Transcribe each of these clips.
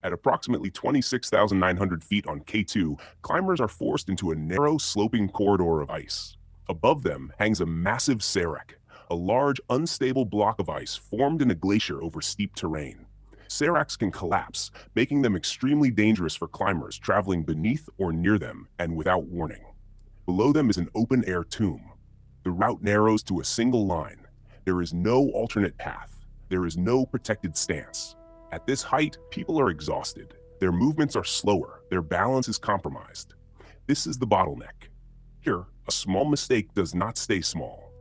At approximately 26,900 feet on K2, climbers are forced into a narrow, sloping corridor of ice. Above them hangs a massive serac, a large, unstable block of ice formed in a glacier over steep terrain. Seracs can collapse, making them extremely dangerous for climbers traveling beneath or near them and without warning. Below them is an open-air tomb. The route narrows to a single line. There is no alternate path. There is no protected stance. At this height, people are exhausted. Their movements are slower. Their balance is compromised. This is the bottleneck. Here, a small mistake does not stay small.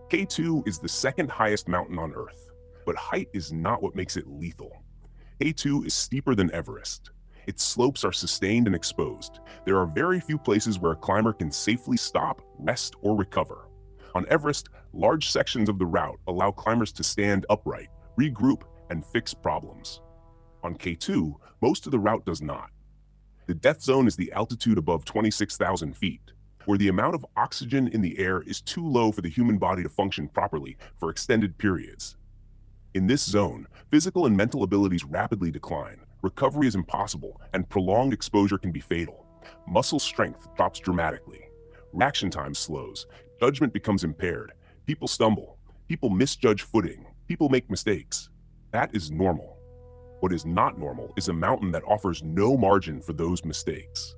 K2 is the second highest mountain on Earth, but height is not what makes it lethal. K2 is steeper than Everest. Its slopes are sustained and exposed. There are very few places where a climber can safely stop, rest, or recover. On Everest, large sections of the route allow climbers to stand upright, regroup, and fix problems. On K2, most of the route does not. The death zone is the altitude above 26,000 feet, where the amount of oxygen in the air is too low for the human body to function properly for extended periods. In this zone, physical and mental abilities rapidly decline, recovery is impossible, and prolonged exposure can be fatal. Muscle strength drops dramatically. Reaction time slows, judgment becomes impaired, people stumble, people misjudge footing, people make mistakes. That is normal. What is not normal is a mountain that offers no margin for those mistakes.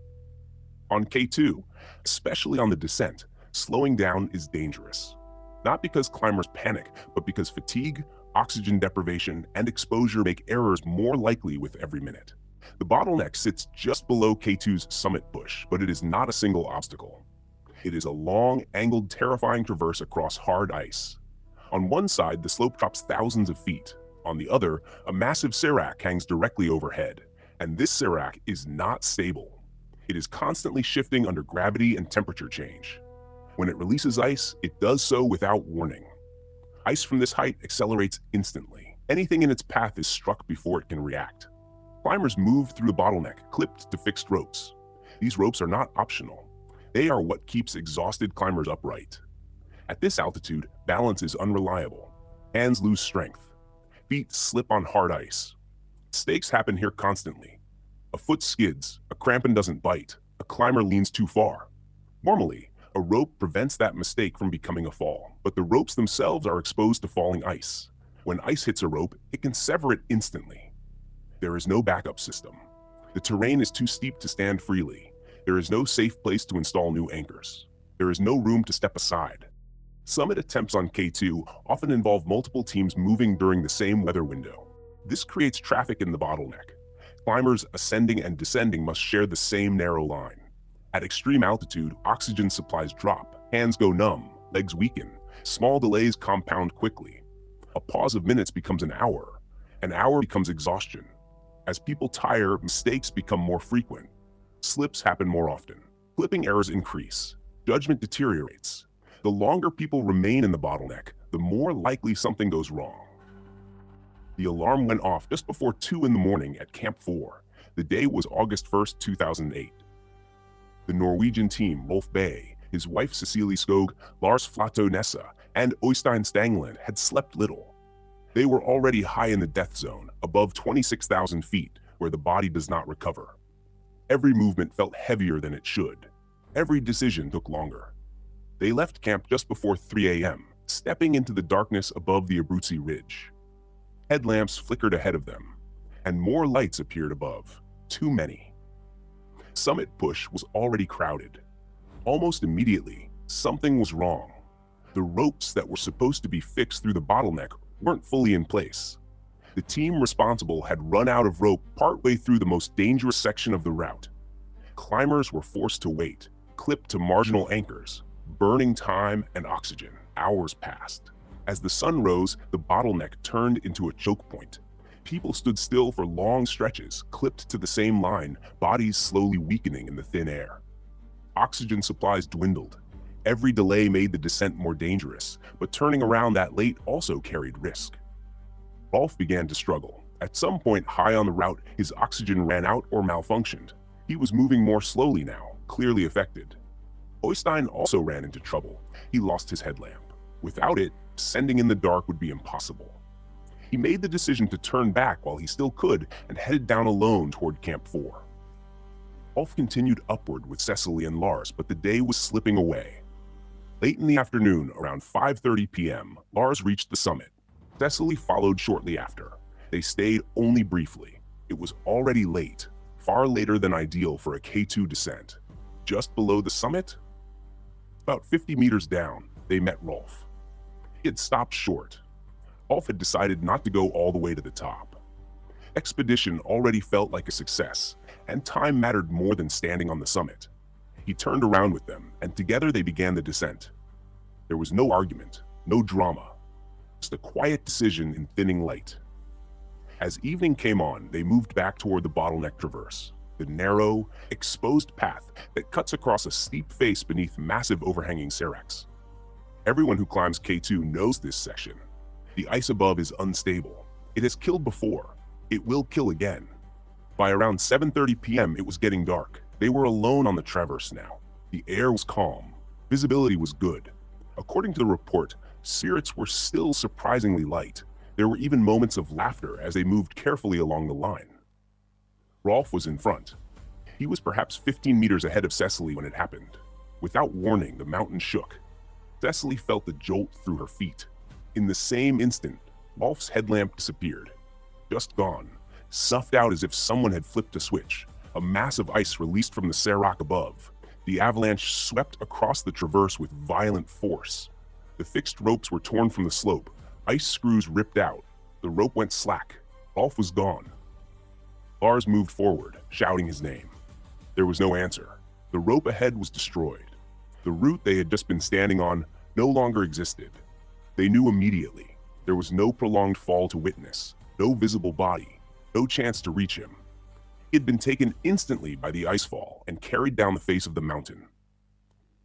On K2, especially on the descent, slowing down is dangerous. Not because climbers panic, but because fatigue, oxygen deprivation, and exposure make errors more likely with every minute. The bottleneck sits just below K2's summit push, but it is not a single obstacle. It is a long, angled, terrifying traverse across hard ice. On one side, the slope drops thousands of feet. On the other, a massive serac hangs directly overhead, and this serac is not stable. It is constantly shifting under gravity and temperature change. When it releases ice, it does so without warning. Ice from this height accelerates instantly. Anything in its path is struck before it can react. Climbers move through the bottleneck, clipped to fixed ropes. These ropes are not optional. They are what keeps exhausted climbers upright. At this altitude, balance is unreliable. Hands lose strength. Feet slip on hard ice. Mistakes happen here constantly. A foot skids, a crampon doesn't bite, a climber leans too far. Normally, a rope prevents that mistake from becoming a fall, but the ropes themselves are exposed to falling ice. When ice hits a rope, it can sever it instantly. There is no backup system. The terrain is too steep to stand freely. There is no safe place to install new anchors. There is no room to step aside. Summit attempts on K2 often involve multiple teams moving during the same weather window. This creates traffic in the bottleneck. Climbers ascending and descending must share the same narrow line. At extreme altitude, oxygen supplies drop, hands go numb, legs weaken, small delays compound quickly. A pause of minutes becomes an hour becomes exhaustion. As people tire, mistakes become more frequent. Slips happen more often. Clipping errors increase. Judgment deteriorates. The longer people remain in the bottleneck, the more likely something goes wrong. The alarm went off just before 2 in the morning at Camp 4. The day was August 1st, 2008. The Norwegian team, Rolf Bay, his wife Cecilie Skog, Lars Flato Nessa, and Øystein Stangeland had slept little. They were already high in the death zone, above 26,000 feet, where the body does not recover. Every movement felt heavier than it should. Every decision took longer. They left camp just before 3 a.m., stepping into the darkness above the Abruzzi Ridge. Headlamps flickered ahead of them, and more lights appeared above. Too many. Summit push was already crowded. Almost immediately, something was wrong. The ropes that were supposed to be fixed through the bottleneck weren't fully in place. The team responsible had run out of rope partway through the most dangerous section of the route. Climbers were forced to wait, clipped to marginal anchors, burning time and oxygen. Hours passed. As the sun rose, the bottleneck turned into a choke point. People stood still for long stretches, clipped to the same line, bodies slowly weakening in the thin air. Oxygen supplies dwindled. Every delay made the descent more dangerous, but turning around that late also carried risk. Rolf began to struggle. At some point high on the route, his oxygen ran out or malfunctioned. He was moving more slowly now, clearly affected. Øystein also ran into trouble. He lost his headlamp. Without it, descending in the dark would be impossible. He made the decision to turn back while he still could and headed down alone toward Camp 4. Rolf continued upward with Cecily and Lars, but the day was slipping away. Late in the afternoon, around 5:30 p.m., Lars reached the summit. Cecily followed shortly after. They stayed only briefly. It was already late, far later than ideal for a K2 descent. Just below the summit, about 50 meters down, they met Rolf. He had stopped short. Rolf had decided not to go all the way to the top. Expedition already felt like a success, and time mattered more than standing on the summit. He turned around with them, and together they began the descent. There was no argument, no drama, just a quiet decision in thinning light. As evening came on, they moved back toward the Bottleneck Traverse, the narrow, exposed path that cuts across a steep face beneath massive overhanging seracs. Everyone who climbs K2 knows this section. The ice above is unstable. It has killed before. It will kill again. By around 7:30 p.m., it was getting dark. They were alone on the traverse now. The air was calm. Visibility was good. According to the report, spirits were still surprisingly light. There were even moments of laughter as they moved carefully along the line. Rolf was in front. He was perhaps 15 meters ahead of Cecily when it happened. Without warning, the mountain shook. Cecily felt the jolt through her feet. In the same instant, Rolf's headlamp disappeared. Just gone. Snuffed out as if someone had flipped a switch. A mass of ice released from the serac above. The avalanche swept across the traverse with violent force. The fixed ropes were torn from the slope. Ice screws ripped out. The rope went slack. Rolf was gone. Lars moved forward, shouting his name. There was no answer. The rope ahead was destroyed. The route they had just been standing on no longer existed. They knew immediately. There was no prolonged fall to witness, no visible body, no chance to reach him. He had been taken instantly by the icefall and carried down the face of the mountain.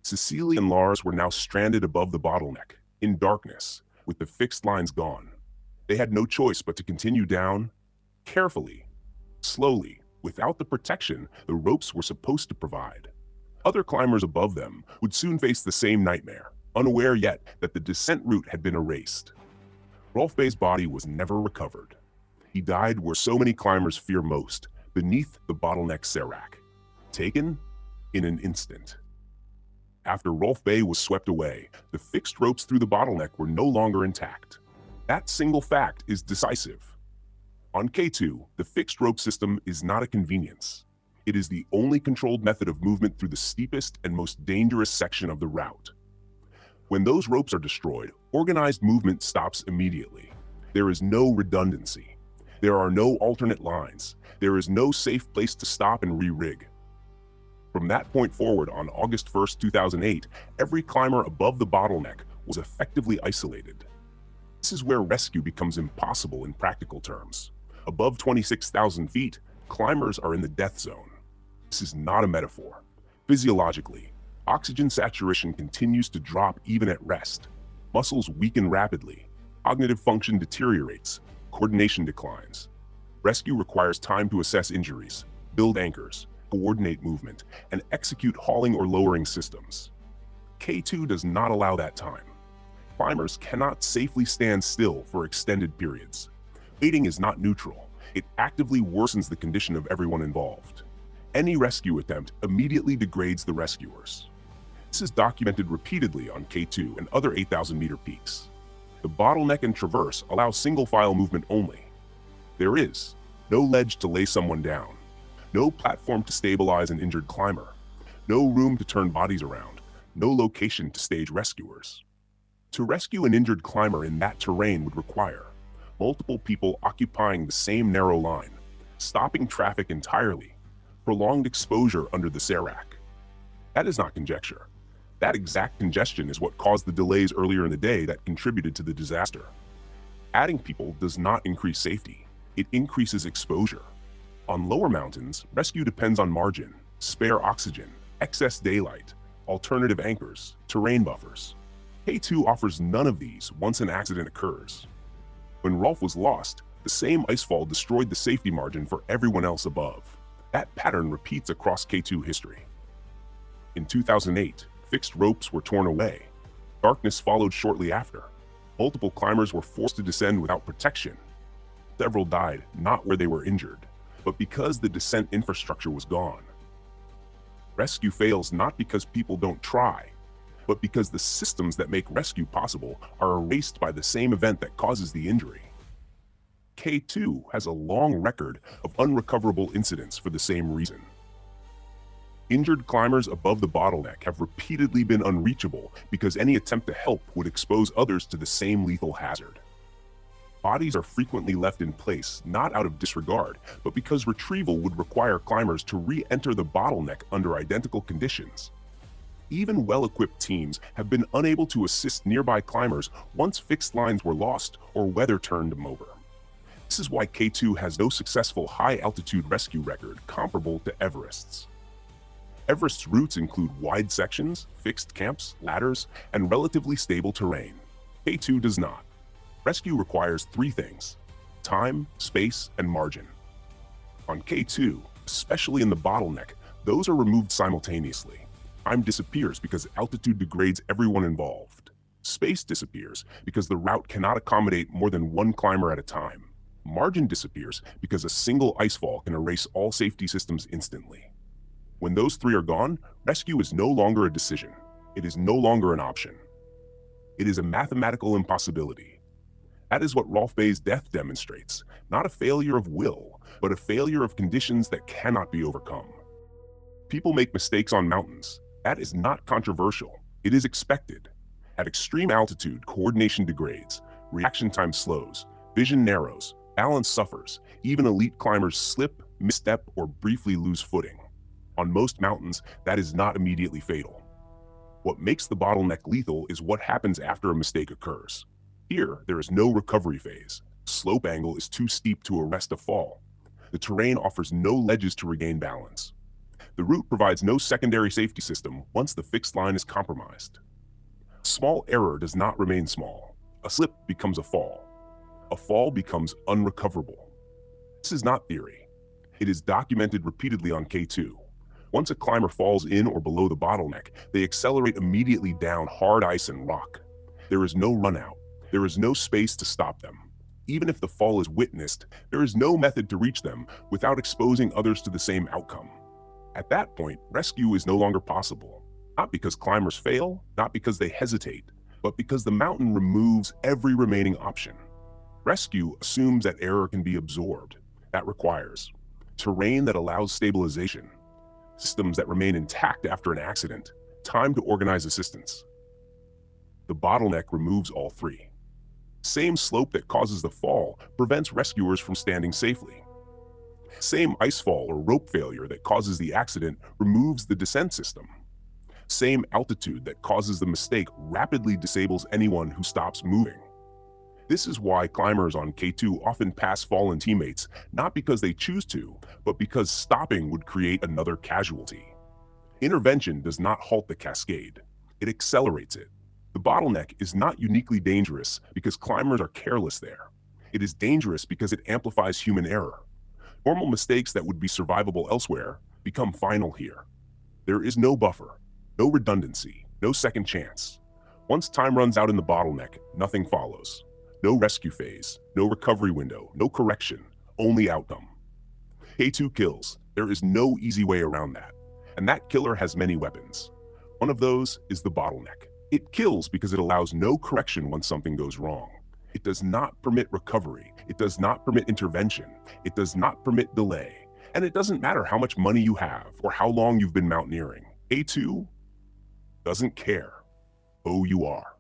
Cecily and Lars were now stranded above the Bottleneck, in darkness, with the fixed lines gone. They had no choice but to continue down, carefully, slowly, without the protection the ropes were supposed to provide. Other climbers above them would soon face the same nightmare, unaware yet that the descent route had been erased. Rolf Bay's body was never recovered. He died where so many climbers fear most, beneath the Bottleneck serac, taken in an instant. After Rolf Bay was swept away, the fixed ropes through the Bottleneck were no longer intact. That single fact is decisive. On K2, the fixed rope system is not a convenience. It is the only controlled method of movement through the steepest and most dangerous section of the route. When those ropes are destroyed, organized movement stops immediately. There is no redundancy. There are no alternate lines. There is no safe place to stop and re-rig. From that point forward, on August 1st, 2008, every climber above the Bottleneck was effectively isolated. This is where rescue becomes impossible in practical terms. Above 26,000 feet, climbers are in the death zone. This is not a metaphor. Physiologically, oxygen saturation continues to drop even at rest. Muscles weaken rapidly. Cognitive function deteriorates. Coordination declines. Rescue requires time to assess injuries, build anchors, coordinate movement, and execute hauling or lowering systems. K2 does not allow that time. Climbers cannot safely stand still for extended periods. Waiting is not neutral. It actively worsens the condition of everyone involved. Any rescue attempt immediately degrades the rescuers. This is documented repeatedly on K2 and other 8,000-meter peaks. The Bottleneck and Traverse allow single-file movement only. There is no ledge to lay someone down, no platform to stabilize an injured climber, no room to turn bodies around, no location to stage rescuers. To rescue an injured climber in that terrain would require multiple people occupying the same narrow line, stopping traffic entirely, prolonged exposure under the serac. That is not conjecture. That exact congestion is what caused the delays earlier in the day that contributed to the disaster. Adding people does not increase safety. It increases exposure. On lower mountains, rescue depends on margin, spare oxygen, excess daylight, alternative anchors, terrain buffers. K2 offers none of these once an accident occurs. When Rolf was lost, the same icefall destroyed the safety margin for everyone else above. That pattern repeats across K2 history. In 2008, fixed ropes were torn away. Darkness followed shortly after. Multiple climbers were forced to descend without protection. Several died not where they were injured, but because the descent infrastructure was gone. Rescue fails not because people don't try, but because the systems that make rescue possible are erased by the same event that causes the injury. K2 has a long record of unrecoverable incidents for the same reason. Injured climbers above the bottleneck have repeatedly been unreachable because any attempt to help would expose others to the same lethal hazard. Bodies are frequently left in place, not out of disregard, but because retrieval would require climbers to re-enter the bottleneck under identical conditions. Even well-equipped teams have been unable to assist nearby climbers once fixed lines were lost or weather turned them over. This is why K2 has no successful high-altitude rescue record comparable to Everest's. Everest's routes include wide sections, fixed camps, ladders, and relatively stable terrain. K2 does not. Rescue requires three things: time, space, and margin. On K2, especially in the bottleneck, those are removed simultaneously. Time disappears because altitude degrades everyone involved. Space disappears because the route cannot accommodate more than one climber at a time. Margin disappears because a single icefall can erase all safety systems instantly. When those three are gone, rescue is no longer a decision. It is no longer an option. It is a mathematical impossibility. That is what Rolf Bay's death demonstrates, not a failure of will, but a failure of conditions that cannot be overcome. People make mistakes on mountains. That is not controversial. It is expected. At extreme altitude, coordination degrades, reaction time slows, vision narrows, balance suffers, even elite climbers slip, misstep, or briefly lose footing. On most mountains, that is not immediately fatal. What makes the bottleneck lethal is what happens after a mistake occurs. Here, there is no recovery phase. The slope angle is too steep to arrest a fall. The terrain offers no ledges to regain balance. The route provides no secondary safety system once the fixed line is compromised. A small error does not remain small. A slip becomes a fall. A fall becomes unrecoverable. This is not theory. It is documented repeatedly on K2. Once a climber falls in or below the bottleneck, they accelerate immediately down hard ice and rock. There is no run out. There is no space to stop them. Even if the fall is witnessed, there is no method to reach them without exposing others to the same outcome. At that point, rescue is no longer possible. Not because climbers fail, not because they hesitate, but because the mountain removes every remaining option. Rescue assumes that error can be absorbed. That requires terrain that allows stabilization, systems that remain intact after an accident, time to organize assistance. The bottleneck removes all three. Same slope that causes the fall prevents rescuers from standing safely. Same icefall or rope failure that causes the accident removes the descent system. Same altitude that causes the mistake rapidly disables anyone who stops moving. This is why climbers on K2 often pass fallen teammates, not because they choose to, but because stopping would create another casualty. Intervention does not halt the cascade. It accelerates it. The bottleneck is not uniquely dangerous because climbers are careless there. It is dangerous because it amplifies human error. Normal mistakes that would be survivable elsewhere become final here. There is no buffer, no redundancy, no second chance. Once time runs out in the bottleneck, nothing follows. No rescue phase, no recovery window, no correction, only outcome. K2 kills. There is no easy way around that. And that killer has many weapons. One of those is the bottleneck. It kills because it allows no correction once something goes wrong. It does not permit recovery. It does not permit intervention. It does not permit delay. And it doesn't matter how much money you have or how long you've been mountaineering. K2 doesn't care. Oh, you are.